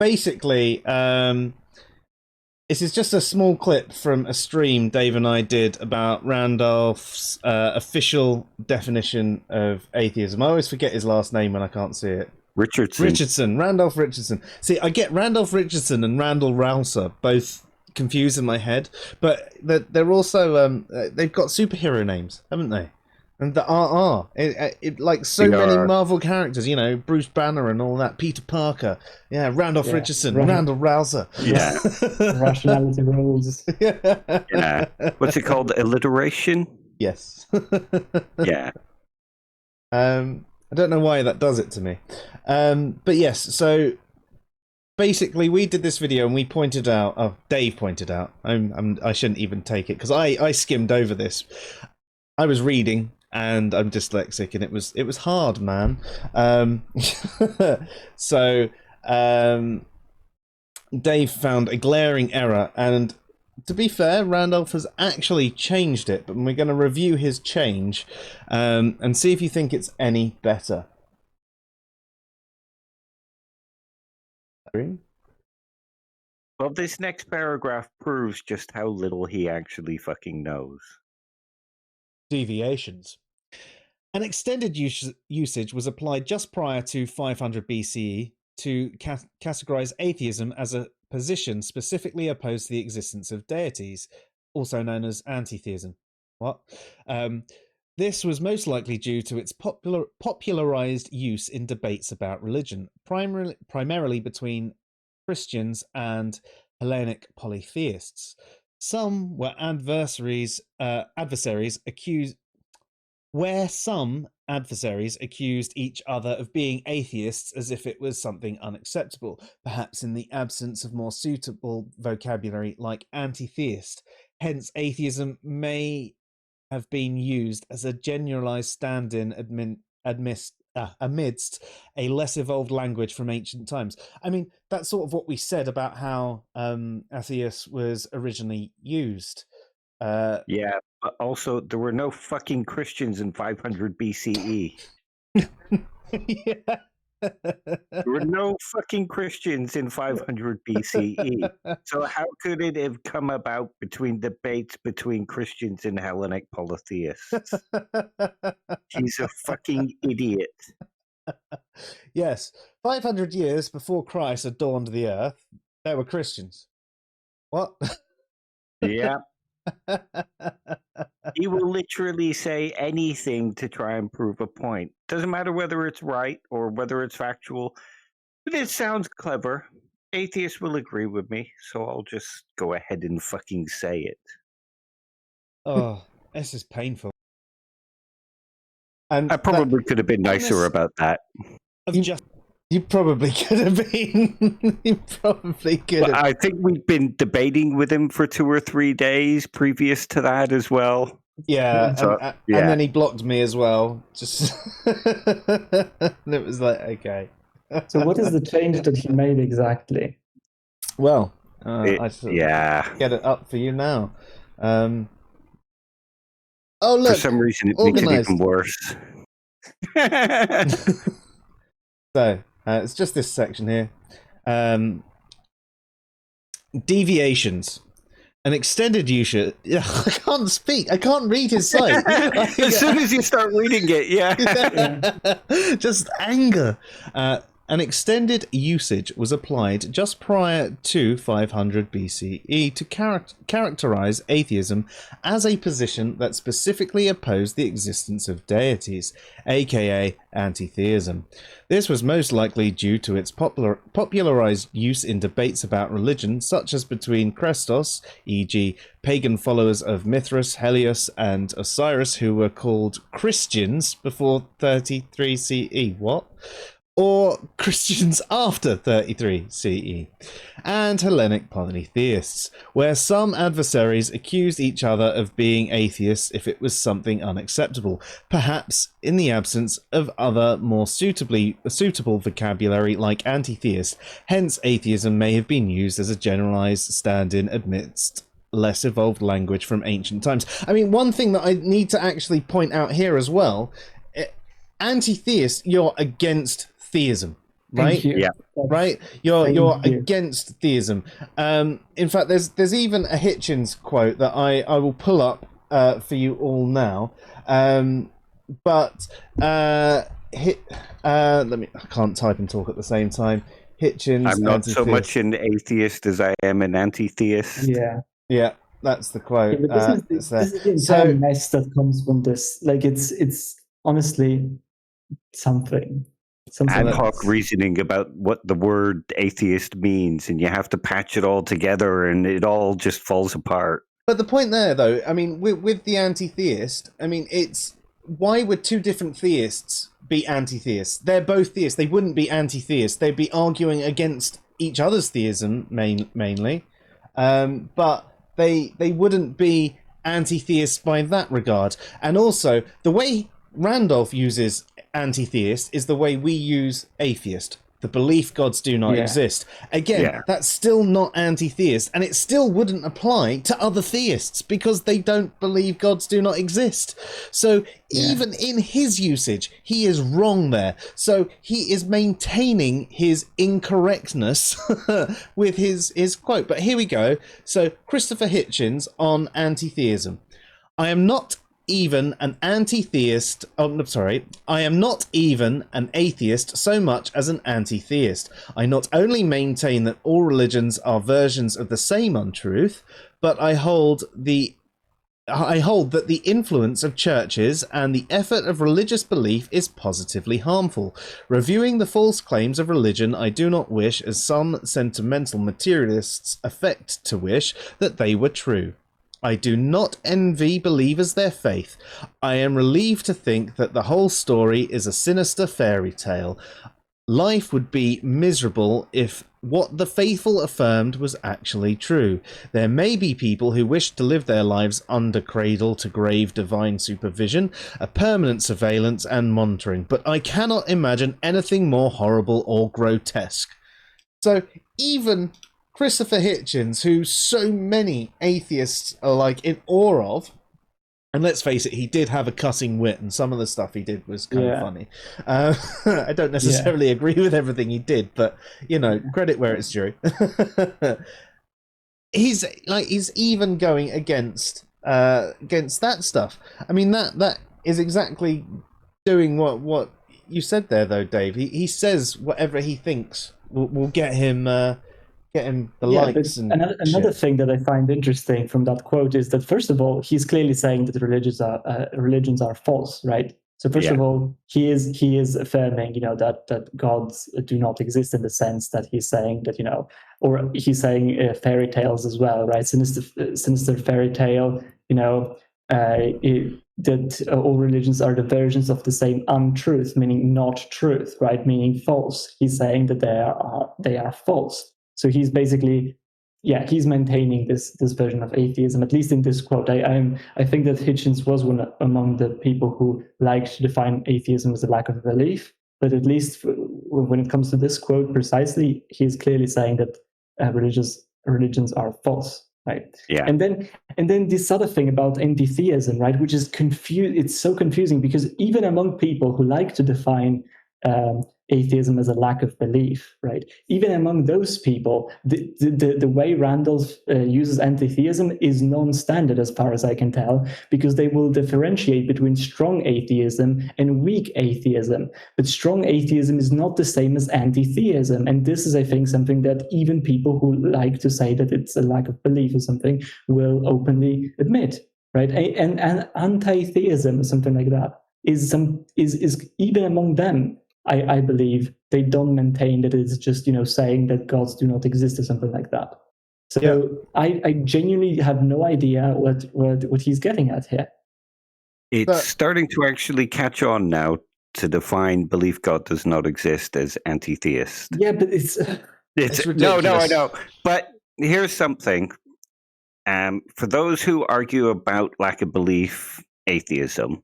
basically, this is just a small clip from a stream Dave and I did about Randolph's official definition of atheism. I always forget his last name when I can't see it. Richardson. Randolf Richardson. See, I get Randolf Richardson and Randall Rouser both confused in my head, but they're also they've got superhero names, haven't they? And the RR, like so many Marvel characters, you know, Bruce Banner and all that, Peter Parker, Randolph Richardson, Randall Rouser, rationality rules. Yeah, what's it called? Alliteration. Yes. Yeah. I don't know why that does it to me. But yes, so basically we did this video and we pointed out, Dave pointed out, I shouldn't even take it because I skimmed over this. I was reading and I'm dyslexic and it was hard, man. So Dave found a glaring error, and to be fair, Randolph has actually changed it, but we're going to review his change and see if you think it's any better. Well, this next paragraph proves just how little he actually fucking knows. Deviations. An extended usage was applied just prior to 500 BCE to categorize atheism as a position specifically opposed to the existence of deities, also known as antitheism. What? This was most likely due to its popularized use in debates about religion, primarily between Christians and Hellenic polytheists. Some were adversaries accused each other of being atheists as if it was something unacceptable, perhaps in the absence of more suitable vocabulary like antitheist. Hence, atheism may have been used as a generalized stand-in amidst a less evolved language from ancient times. I mean, that's sort of what we said about how atheist was originally used. Yeah, but also there were no fucking Christians in 500 BCE. Yeah. There were no fucking Christians in 500 BCE. So how could it have come about between debates between Christians and Hellenic polytheists? He's a fucking idiot. Yes, 500 years before Christ adorned the earth, there were Christians. What? Yeah. He will literally say anything to try and prove a point. Doesn't matter whether it's right or whether it's factual, but it sounds clever. Atheists will agree with me, so I'll just go ahead and fucking say it. Oh, this is painful. And I probably could have been nicer about that. You probably could have been. You probably could have. I think we've been debating with him for 2 or 3 days previous to that as well. Yeah, So, and then he blocked me as well. Just and it was like, okay. So what is the change that he made exactly? Well, I should yeah. get it up for you now. Oh, look. For some reason, it makes it even worse. So, it's just this section here. Deviations. An extended usage. I can't speak. I can't read his site. As soon as you start reading it, yeah. Just anger. An extended usage was applied just prior to 500 BCE to characterize atheism as a position that specifically opposed the existence of deities, aka antitheism. This was most likely due to its popularized use in debates about religion, such as between chrestos, e.g., pagan followers of Mithras, Helios, and Osiris, who were called Christians before 33 CE. What? Or Christians after 33 CE, and Hellenic polytheists, where some adversaries accused each other of being atheists if it was something unacceptable, perhaps in the absence of other more suitable vocabulary like antitheist. Hence, atheism may have been used as a generalized stand-in amidst less evolved language from ancient times. I mean, one thing that I need to actually point out here as well, anti-theist, you're against theism. right? Thank you. Yeah. Right? You're Thank you. against theism. In fact, there's even a Hitchens quote that I will pull up for you all now. But let me. I can't type and talk at the same time. Hitchens. I'm not so antitheist. much an atheist as I am an antitheist. Yeah. Yeah, that's the quote. Yeah, but It's this there. is the entire So mess that comes from this. Like it's honestly something. Ad let's- hoc reasoning about what the word atheist means, and you have to patch it all together, and it all just falls apart. But the point there, though, I mean, with the anti-theist, I mean, it's why would two different theists be anti-theists? They're both theists. They wouldn't be anti-theists. They'd be arguing against each other's theism mainly, but they wouldn't be anti-theists by that regard. And also, the way Randolph uses anti-theist is the way we use atheist. The belief gods do not exist. Again, that's still not anti-theist, and it still wouldn't apply to other theists because they don't believe gods do not exist. So even in his usage, he is wrong there. So he is maintaining his incorrectness with his quote. But here we go. So Christopher Hitchens on anti-theism. I am not even an anti-theist. I am not even an atheist so much as an anti-theist. I not only maintain that all religions are versions of the same untruth, but I hold that the influence of churches and the effort of religious belief is positively harmful. Reviewing the false claims of religion, I do not wish, as some sentimental materialists affect to wish, that they were true. I do not envy believers their faith. I am relieved to think that the whole story is a sinister fairy tale. Life would be miserable if what the faithful affirmed was actually true. There may be people who wish to live their lives under cradle-to-grave divine supervision, a permanent surveillance and monitoring, but I cannot imagine anything more horrible or grotesque. So even Christopher Hitchens, who so many atheists are like in awe of, and let's face it, he did have a cutting wit, and some of the stuff he did was kind of funny. I don't necessarily agree with everything he did, but you know, credit where it's due. He's even going against that stuff. I mean, that is exactly doing what you said there, though, Dave. He says whatever he thinks will get him. Getting the likes. And another thing that I find interesting from that quote is that, first of all, he's clearly saying that religions are false, right? So first of all, he is affirming, that gods do not exist in the sense that he's saying that, or he's saying fairy tales as well, right? Sinister fairy tale, that all religions are the versions of the same untruth, meaning not truth, right? Meaning false. He's saying that they are false. So he's basically, he's maintaining this version of atheism, at least in this quote. I think that Hitchens was one among the people who liked to define atheism as a lack of belief. But at least when it comes to this quote precisely, he's clearly saying that religions are false, right? Yeah. And then this other thing about antitheism, right, which is it's so confusing because even among people who like to define atheism as a lack of belief, right? Even among those people, the way Randolph uses antitheism is non-standard as far as I can tell, because they will differentiate between strong atheism and weak atheism. But strong atheism is not the same as antitheism. And this is, I think, something that even people who like to say that it's a lack of belief or something will openly admit, right? And antitheism or something like that is even among them, I believe they don't maintain that it's just, saying that gods do not exist or something like that. So I genuinely have no idea what he's getting at here. It's starting to actually catch on now to define belief God does not exist as antitheist. Yeah, but it's ridiculous. No, I know. But here's something. For those who argue about lack of belief, atheism,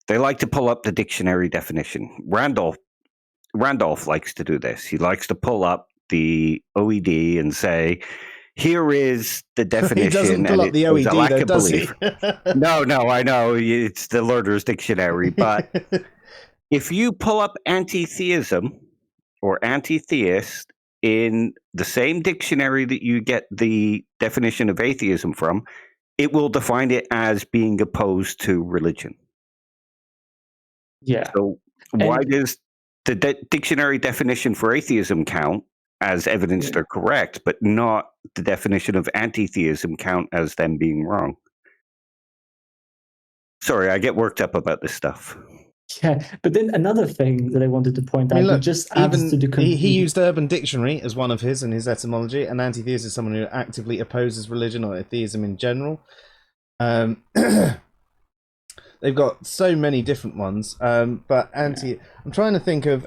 they like to pull up the dictionary definition. Randolph likes to do this. He likes to pull up the OED and say, here is the definition. He doesn't pull up the OED, though, does he? No, I know. It's the Learner's Dictionary. But if you pull up antitheism or antitheist in the same dictionary that you get the definition of atheism from, it will define it as being opposed to religion. Yeah. So why does the dictionary definition for atheism count as evidence they're correct, but not the definition of antitheism count as them being wrong? Sorry, I get worked up about this stuff. Yeah, but then another thing that I wanted to point out, look, it just adds to the he used Urban Dictionary as one of his in his etymology, and antitheist is someone who actively opposes religion or atheism in general. They've got so many different ones, but I'm trying to think of.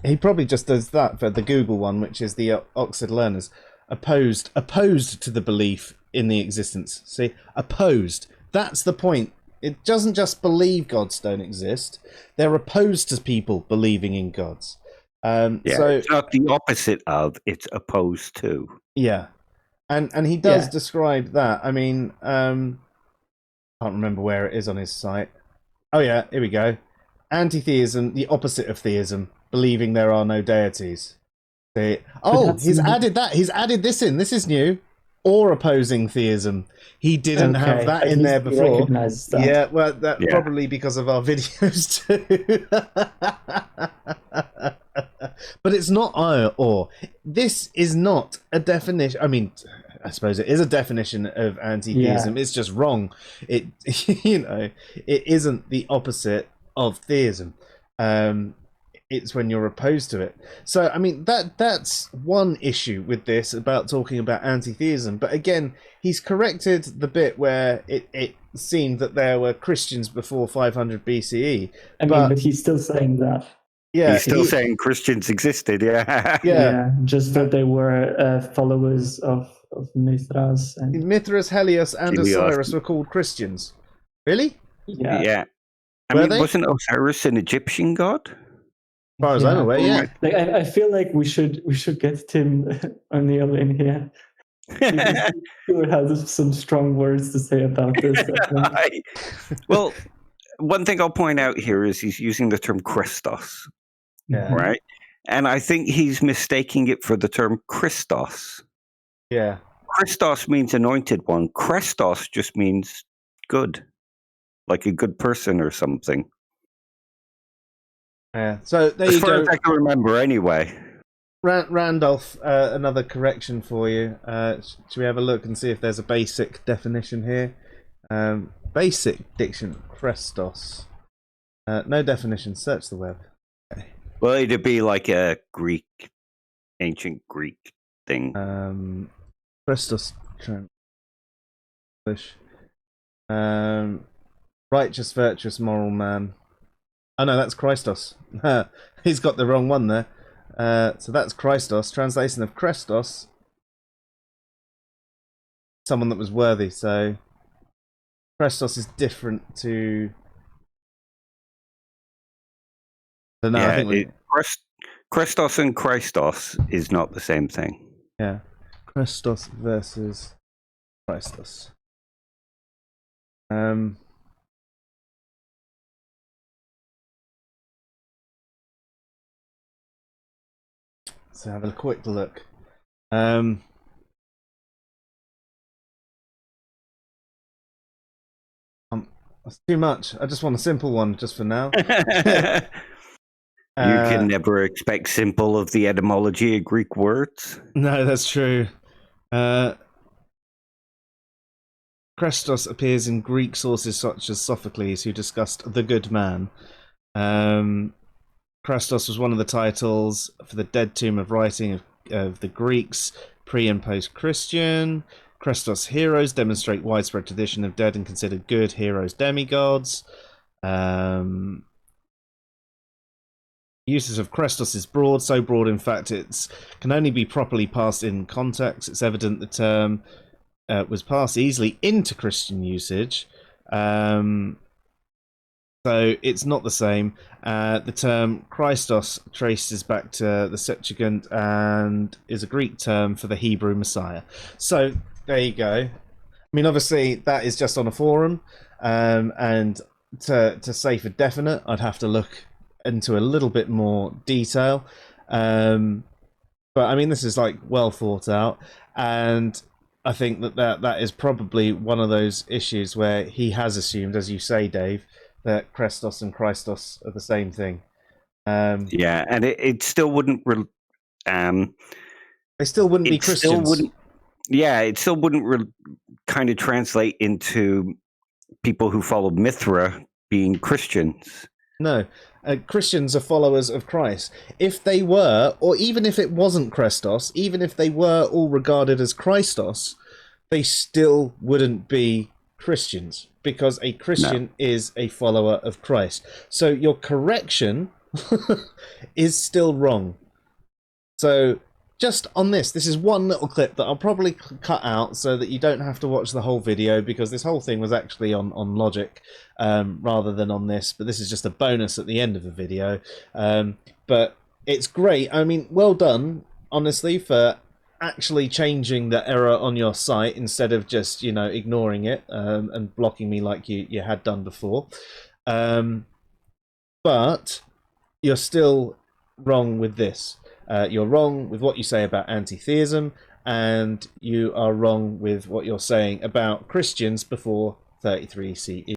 He probably just does that for the Google one, which is the Oxford Learners opposed to the belief in the existence. See, opposed. That's the point. It doesn't just believe gods don't exist; they're opposed to people believing in gods. So it's not the opposite of; it's opposed to. Yeah, and he does describe that. I mean, can't remember where it is on his site. Oh yeah, here we go. Antitheism, the opposite of theism, believing there are no deities. He's added that. He's added this in. This is new. Or opposing theism. He didn't have that in there before. Yeah, well, probably because of our videos too. But it's not either or. This is not a definition. I mean, I suppose it is a definition of anti-theism. It's just wrong. It, it isn't the opposite of theism. It's when you're opposed to it. So, I mean, that's one issue with this about talking about anti-theism. But again, he's corrected the bit where it seemed that there were Christians before 500 BCE. But he's still saying that. Yeah, he's still saying Christians existed. Yeah, just that they were followers of Mithras. And Mithras, Helios, and Osiris were called Christians. Really? Yeah. I mean, wasn't Osiris an Egyptian god? As far as I'm aware, yeah. Like, I feel like we should get Tim O'Neill in here. He would have some strong words to say about this. Well, one thing I'll point out here is he's using the term chrestos, right? And I think he's mistaking it for the term Christos. Yeah. Christos means anointed one. Chrestos just means good, like a good person or something. Yeah. So there you go. As far as I can remember, anyway. Randolph, another correction for you. Should we have a look and see if there's a basic definition here? Basic diction, chrestos. No definition. Search the web. Okay. Well, it'd be like a ancient Greek thing. Chrestos, English. Righteous, virtuous, moral man. Oh no, that's Christos. He's got the wrong one there. So that's Christos. Translation of chrestos. Someone that was worthy. So chrestos is different to. I don't know. I think chrestos and Christos is not the same thing. Yeah, chrestos versus Christos. So have a quick look. That's too much. I just want a simple one just for now. You can never expect simple of the etymology of Greek words. No, that's true. Chrestos appears in Greek sources such as Sophocles, who discussed the good man. Chrestos was one of the titles for the dead tomb of writing of the Greeks, pre- and post-Christian. Chrestos heroes demonstrate widespread tradition of dead and considered good heroes demigods. Uses of Chrestos is broad, so broad in fact it can only be properly passed in context. It's evident the term was passed easily into Christian usage. So it's not the same. The term Christos traces back to the Septuagint and is a Greek term for the Hebrew Messiah. So there you go. I mean, obviously that is just on a forum, and to say for definite, I'd have to look into a little bit more detail. But I mean, this is like well thought out, and I think that is probably one of those issues where he has assumed, as you say, Dave, that chrestos and Christos are the same thing. Yeah, and it still wouldn't. They still wouldn't be It Christians. still wouldn't. Yeah, it still wouldn't kind of translate into people who followed Mithra being Christians. No, Christians are followers of Christ. If they were, or even if it wasn't Chrestos, even if they were all regarded as Christos, they still wouldn't be Christians, because a Christian is a follower of Christ. So your correction is still wrong. So just on this is one little clip that I'll probably cut out so that you don't have to watch the whole video, because this whole thing was actually on Logic rather than on this, but this is just a bonus at the end of the video. But it's great. I mean, well done, honestly, for actually changing the error on your site instead of just, you know, ignoring it and blocking me like you had done before. But you're still wrong with this. You're wrong with what you say about antitheism, and you are wrong with what you're saying about Christians before 33 CE.